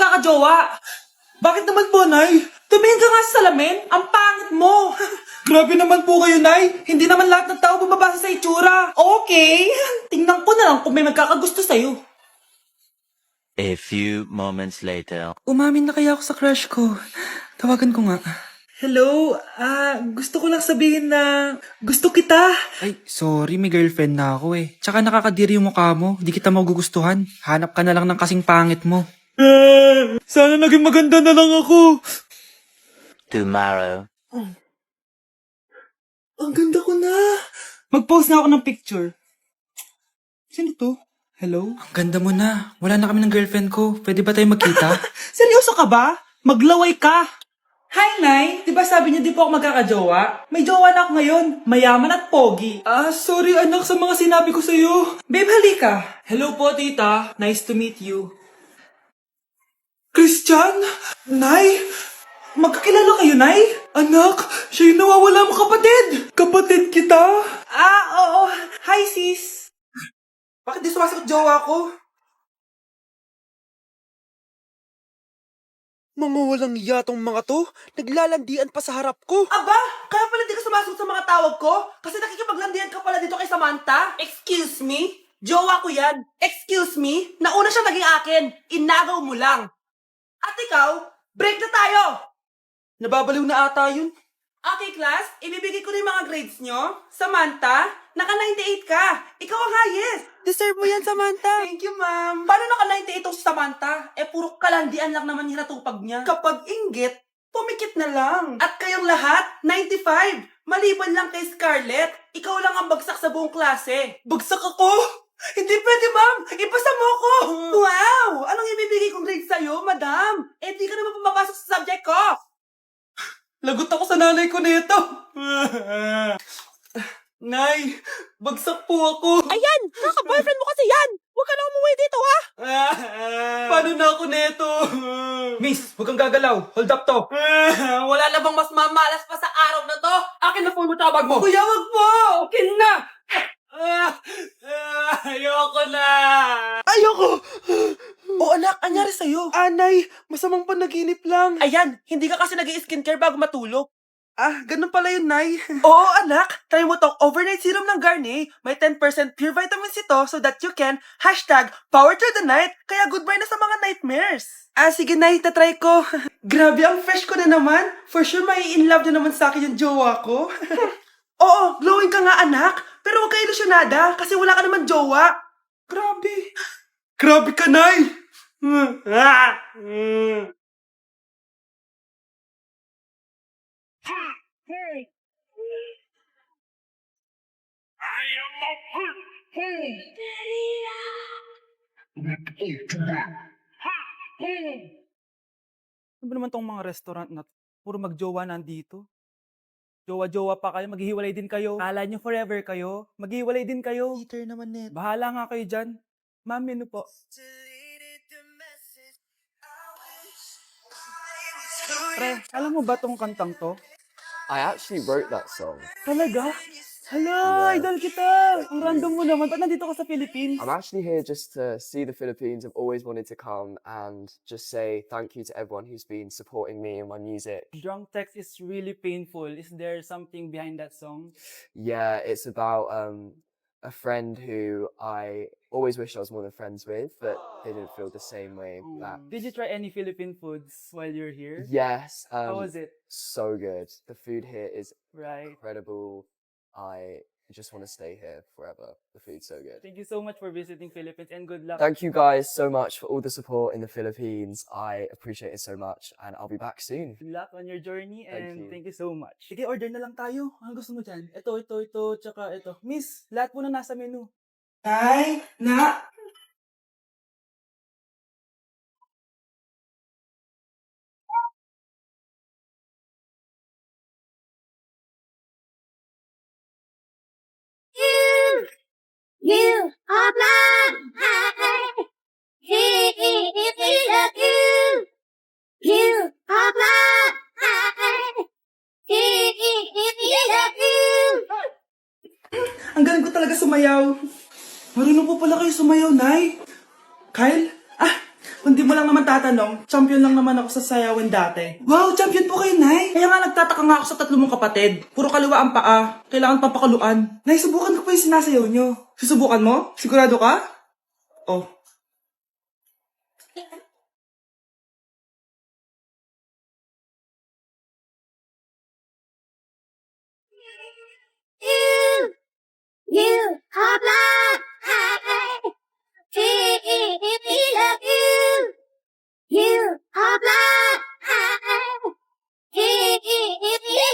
magkakajowa. Bakit naman po, Nay? Tumingin ka nga sa salamin. Ang pangit mo. Grabe naman po kayo, Nay. Hindi naman lahat ng tao bumabasa sa itsura. Okay. Tingnan ko na lang kung may magkakagusto sa'yo. A few moments later. Umamin na kaya ako sa crush ko. Tawagan ko nga. Hello, gusto ko lang sabihin na gusto kita. Ay, sorry, may girlfriend na ako eh. Tsaka nakakadiri yung mukha mo, di kita magugustuhan. Hanap ka na lang ng kasing pangit mo. Sana naging maganda na lang ako. Tomorrow. Ang ganda ko na. Mag-post na ako ng picture. Sino to? Hello? Ang ganda mo na. Wala na kami ng girlfriend ko. Pwede ba tayo magkita? Seryoso ka ba? Maglaway ka. Hi, Nay! Di ba sabi niyo di po ako magkakajowa? May jowa na ako ngayon. Mayaman at pogi. Sorry anak sa mga sinabi ko sa'yo. Babe, halika. Hello po, tita. Nice to meet you. Christian? Nay? Magkakilala kayo, Nay? Anak, siya yung nawawala mo kapatid. Kapatid kita? Oo. Hi, sis. Bakit di sumasagot jowa ko? Mga walang yatong mga to, naglalandian pa sa harap ko. Aba, kaya pala di ka sumasagot sa mga tawag ko? Kasi nakikipaglandian ka pala dito kay Samantha? Excuse me? Jowa ko yan. Excuse me? Nauna siya naging akin. Inagaw mo lang. At ikaw, break na tayo! Nababaliw na ata yun. Okay, class. Ibibigay ko na yung mga grades nyo. Samantha, naka-98 ka. Ikaw ang highest. Deserve mo yan, Samantha. Thank you, ma'am. Paano naka-98 si Samantha? Puro kalandian lang naman yung natupag niya. Kapag inggit, pumikit na lang. At kayong lahat, 95. Maliban lang kay Scarlett, ikaw lang ang bagsak sa buong klase. Bagsak ako? Hindi pwede, ma'am. Ipasa mo ako. Wow! Anong ibibigay kong grade sa'yo, madam? Di ka naman pumapasok sa subject ko. Lagot ako sa nanay ko nito. Nay, bagsak po ako. Ayan, kaka-boyfriend mo kasi yan. Huwag ka na umuwi dito, ha? Paano na ako neto? Miss, huwag kang gagalaw. Hold up to. Wala na bang mas mamalas pa sa araw na to? Akin na phone mo, tabag mo. Kuya, wag po. Akin na. Ayoko na. Ayoko! Anak, anyari sa'yo? Anay, masamang panaginip lang. Ayan, hindi ka kasi nag-i-skincare bago matulog. Ganun pala yun, Nay. Oo, anak. Try mo tong overnight serum ng Garnier. May 10% pure vitamins ito so that you can #power through the night. Kaya goodbye na sa mga nightmares. Sige, Nay. Tatry ko. Grabe, ang fresh ko na naman. For sure, may in love na naman sa akin yung jowa ko. Oo, glowing ka nga, anak. Pero huwag ka ilusyonada kasi wala ka naman jowa. Grabe. Grabe ka, Nay. Ano ba naman tong mga restaurant na puro magjowa nandito? Jowa-jowa pa kayo, maghihiwalay din kayo. Kala nyo forever kayo, maghihiwalay din kayo. Peter naman, net. Bahala nga kayo dyan. Ma'am, menu po. Pre, alam mo ba tong kantang to? I actually wrote that song. Talaga? Hala, Yeah. idol kita! Ang random mo naman. Ba't nandito ka sa Philippines? I'm actually here just to see the Philippines. I've always wanted to come and just say thank you to everyone who's been supporting me and my music. Drunk text is really painful. Is there something behind that song? Yeah, it's about a friend who I always wished I was more than friends with, but they didn't feel the same way back. Did you try any Philippine foods while you're here? Yes, How was it? so good. The food here is Right. incredible. I just want to stay here forever. The food's so good. Thank you so much for visiting Philippines and good luck. Thank you guys so much for all the support in the Philippines. I appreciate it so much, and I'll be back soon. Good luck on your journey and you. thank you so much. Sige, order na lang tayo. Ano gusto mo dyan? Ito, tsaka ito. Miss, lahat po na nasa menu. Ay, na... You are blind. You are blind. Ang galing ko talaga sumayaw. Marunong po pala kayo sumayaw, Nay. Kyle? Kung di mo lang naman tatanong, champion lang naman ako sa sayawan dati. Wow, champion po kayo, Nay! Kaya nga nagtataka nga ako sa tatlo mong kapatid. Puro kaliwa ang paa. Kailangan papakaluan. Nay, subukan ko pa yung sinasayaw nyo. Susubukan mo? Sigurado ka? Oh. You are mine. We love you. You are mine. We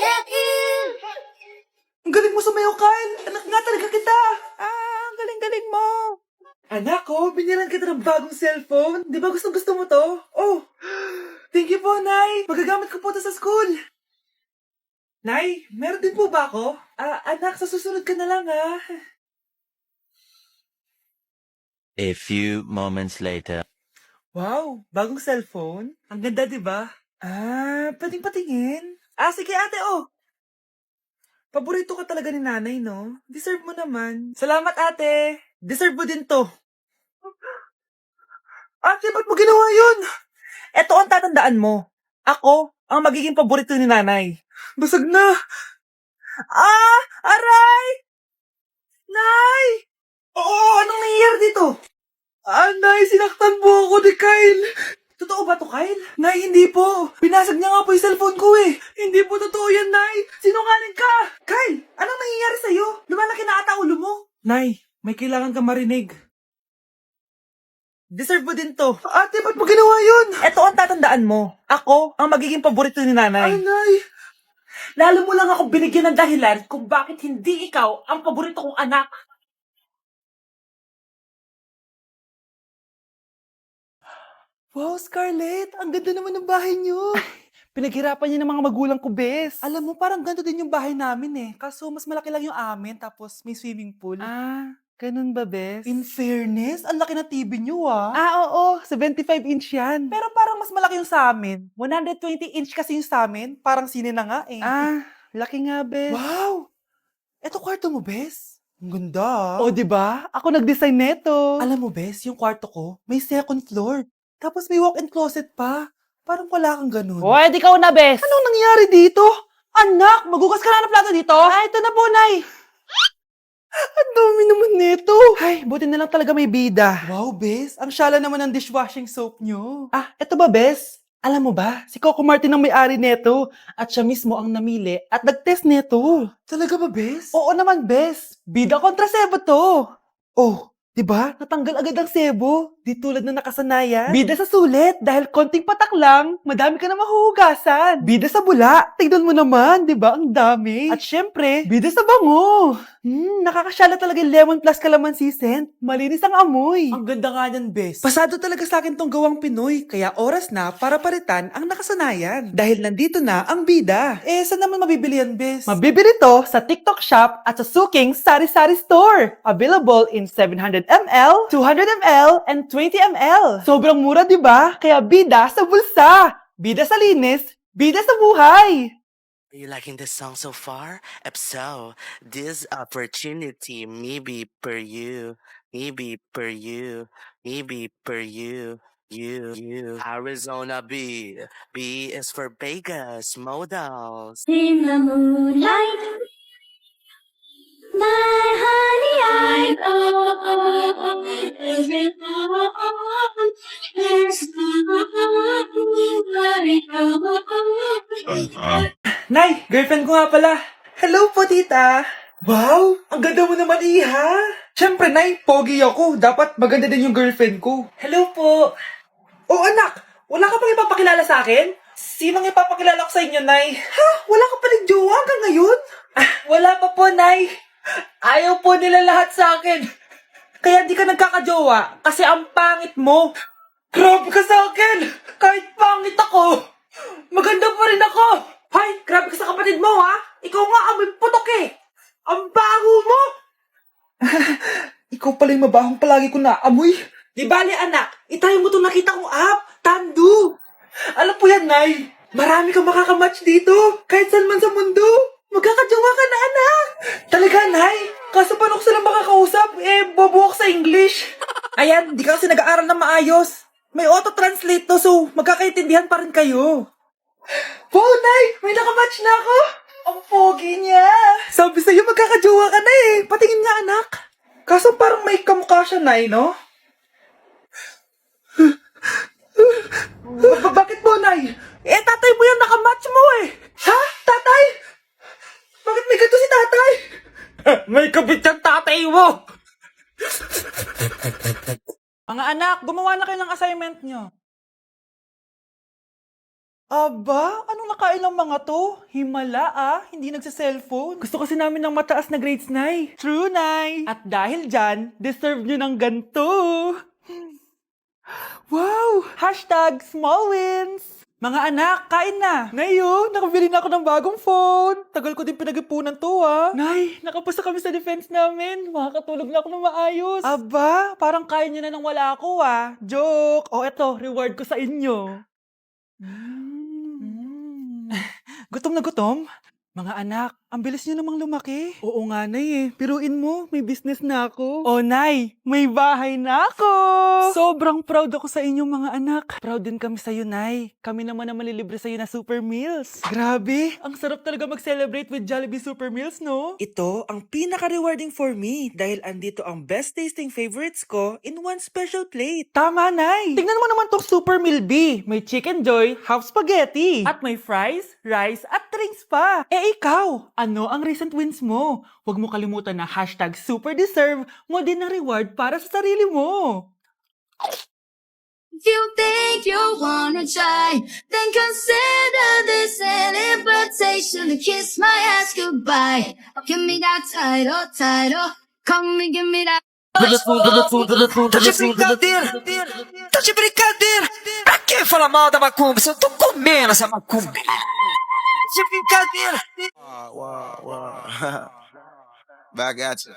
love you. Ang galing mo sumayaw, Kyle! Anak nga talaga kita! Ang galing-galing mo! Anak ko, binilan kita ng bagong cellphone. Di ba gusto mo to? Oh! Thank you po, Nay! Magagamit ko po to sa school. Nay, meron din po ba ako? Anak, sa susunod ka na lang, ha? A few moments later. Wow, bagong cellphone? Ang ganda, di ba? Pwedeng patingin? Sige ate, oh! Paborito ka talaga ni nanay, no? Deserve mo naman. Salamat, ate! Deserve mo din to. Ate, ba't mo ginawa yun? Eto ang tatandaan mo. Ako ang magiging paborito ni nanay. Basag na! Aray! Nay! Oo, anong nangyayari dito? Nay, sinaktan mo ako ni Kyle. Totoo ba to, Kyle? Nay, hindi po. Pinasag niya nga po yung cellphone ko eh. Hindi po totoo yan, Nay. Sinungaling ka. Kyle, anong nangyayari sa'yo? Lumalaki na ata ulo mo. Nay, may kailangan kang marinig. Deserve mo din to. Ate, ba't mo ginawa yun? Eto ang tatandaan mo. Ako ang magiging paborito ni nanay. Nay. Lalo mo lang ako binigyan ng dahilan kung bakit hindi ikaw ang paborito kong anak. Wow, Scarlett! Ang ganda naman ng bahay niyo! Pinaghirapan niyo ng mga magulang ko, Bes. Alam mo, parang ganito din yung bahay namin eh. Kaso mas malaki lang yung amin, tapos may swimming pool. Ganun ba, Bes? In fairness, ang laki na TV niyo oo, 75-inch yan. Pero parang mas malaki yung sa amin. 120-inch kasi yung sa amin, parang sine na nga eh. Laki nga, Bes. Wow! Eto kwarto mo, Bes? Ang ganda. O, diba? Ako nag-design neto. Alam mo, Bes, yung kwarto ko, may second floor. Tapos may walk-in closet pa. Parang wala kang ganun. O, edi ikaw na, bes. Anong nangyari dito? Anak, magugas ka na ng plato dito? Ito na po, Nay. Ang dami naman nito. Ay, buti na lang talaga may bida. Wow, Bes. Ang syala naman ng dishwashing soap nyo. Eto ba, Bes? Alam mo ba, si Coco Martin ang may-ari neto. At siya mismo ang namili at nag-test neto. Talaga ba, Bes? Oo naman, Bes. Bida kontra sebo to. Oh, diba? Natanggal agad ang sebo. Di tulad na nakasanayan. Bida sa sulit. Dahil konting patak lang, madami ka na mahuhugasan. Bida sa bula. Tignan mo naman, diba? Ang dami. At syempre, bida sa bango. Nakakasyala talaga yung lemon plus calamansi scent. Malinis ang amoy. Ang ganda nga yan, Bes. Pasado talaga sa akin tong gawang Pinoy. Kaya oras na para palitan ang nakasanayan. Dahil nandito na ang bida. Saan naman mabibili yan, Bes? Mabibili to sa TikTok Shop at sa Suking Sari Sari Store. Available in 700ml, 200ml, and 20ml. Sobrang mura, di ba? Kaya bida sa bulsa. Bida sa linis. Bida sa buhay. Are you liking this song so far? If so, this opportunity maybe per you, maybe per you, maybe per you. You. Arizona B. B is for Vegas modals. In the moonlight, my honey, I know every song. There's nobody. Nay, girlfriend ko nga pala. Hello po, tita. Wow, ang ganda mo naman, iha. Siyempre, Nay, pogi ako. Dapat maganda din yung girlfriend ko. Hello po. Oh, anak, wala ka pang ipapakilala sa akin? Sinong ipapakilala ko sa inyo, Nay? Ha? Wala ka pa jowa hanggang ngayon? Wala pa po, Nay. Ayaw po nila lahat sa akin. Kaya di ka nagkakajowa kasi ang pangit mo. Grabe ka sa akin. Kahit pangit ako, maganda pa rin ako. Hay, grabe ka sa kapatid mo, ha? Ikaw nga amoy putok eh. Ang baho mo. Ikaw pala yung mabahong palagi ko naamoy. Di bali, anak. Itayo mo itong nakita kong app. Tandu. Alam po yan, Nay. Marami kang makakamatch dito. Kahit saan man sa mundo. Magkakajowa ka na, anak. Talaga, Nay. Kaso paano ko silang makakausap? Bobo ako sa English. Ayan, di ka kasi nag-aaral na maayos. May auto-translate to, so magkakaintindihan pa rin kayo. Wow, Nay! May nakamatch na ako! Ang pogi niya! Sabi sa'yo, magkakajowa ka na eh. Patingin nga, anak. Kaso parang may kamukha siya, Nay, no? Bakit po, Nay? Eh, tatay mo yung nakamatch mo eh. Ha? Tatay? Bakit may ganito si tatay? May kabit yung tatay mo! Mga anak, gumawa na kayo ng assignment nyo. Aba, anong nakain ng mga to? Himala hindi nagsa-cellphone. Gusto kasi namin ng mataas na grades, Nay. True, Nay. At dahil dyan, deserve nyo ng ganito. Wow! Hashtag small wins! Mga anak, kain na! Nay, nakabili na ako ng bagong phone. Tagal ko din pinag-ipunan to, Nay, nakapasa kami sa defense namin. Makakatulog na ako ng maayos. Aba, parang kaya nyo na nang wala ako, Joke! O eto, reward ko sa inyo. Gutom na gutom? Mga anak, ang bilis nyo namang lumaki. Oo nga, Nay Piruin mo, may business na ako. Oh, Nay, may bahay na ako! Sobrang proud ako sa inyo, mga anak. Proud din kami sa'yo, Nay. Kami naman na malilibre sa'yo na Super Meals. Grabe, ang sarap talaga mag-celebrate with Jollibee Super Meals, no? Ito ang pinaka-rewarding for me dahil andito ang best tasting favorites ko in one special plate. Tama, Nay! Tingnan mo naman tong Super Meal B. May Chicken Joy, half spaghetti. At may fries, rice, at drinks pa. Eh ikaw, ano ang recent wins mo? Huwag mo kalimutan na hashtag superdeserve mo din ng reward para sa sarili mo. If you think you wanna try, then consider this an invitation to kiss my ass goodbye. Oh, give me that title. Come and give me that. Tá de brincadeira! Tá de brincadeira! Pra que falar mal da macumba se eu tô comendo essa macumba? De brincadeira! Back at you.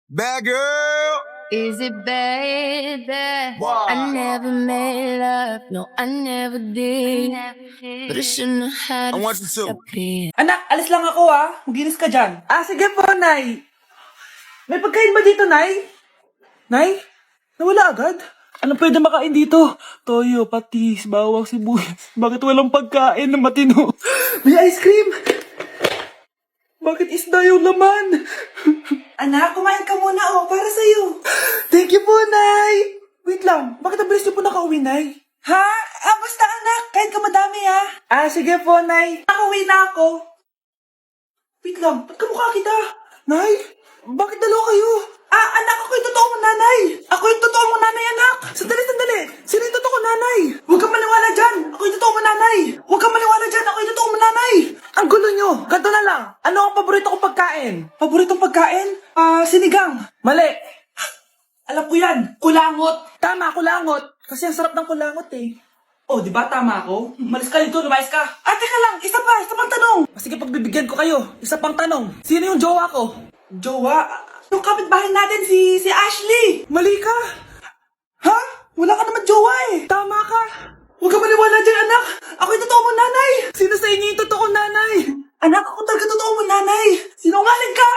Bad girl. Is it bad that I never made love? No, I never did. But I shouldn't have had I want you to. disappear. Anak, alis lang ako Maginis ka dyan. Sige po, Nay. May pagkain ba dito, Nay? Nay? Nawala agad? Ano pwede makain dito? Toyo, patis, bawang, sibuyas. Bakit walang pagkain na matino? May ice cream! Bakit isda yung laman? Anak, kumain ka muna para sa'yo. Thank you po, Nay! Wait lang, bakit ang bilis niyo po nakauwi, Nay? Ha? Basta anak, kain ka madami sige po, Nay. Nakauwi na ako. Wait lang, ba't kamukha kita? Nay, bakit dalawa kayo? Anak, ako yung totoo mong nanay. Ako yung totoo mong nanay, anak. Sandali. Sino yung totoo kong nanay? Huwag kang maniwala dyan. Ako yung totoo mong nanay. Huwag kang maniwala dyan. Ako yung totoo mong nanay. Ang gulo nyo. Ganto na lang. Ano ang paborito kong pagkain? Paboritong pagkain? Sinigang. Mali. Alam ko yan. Kulangot. Tama, kulangot. Kasi ang sarap ng kulangot Oh, di ba tama ako? Malis ka dito, lumayas ka. Teka lang. Isa pang tanong. Sige, pagbibigyan ko kayo. Isa pang tanong. Sino yung jowa ko? Jowa? Yung kapitbahay natin, si Ashley! Mali ka! Ha? Wala ka naman jowa Tama ka! Huwag ka maniwala dyan, anak! Ako yung totoo mong nanay! Sino sa inyo yung totoo nanay? Anak, ako talaga totoo mong nanay! Sinungaling ka!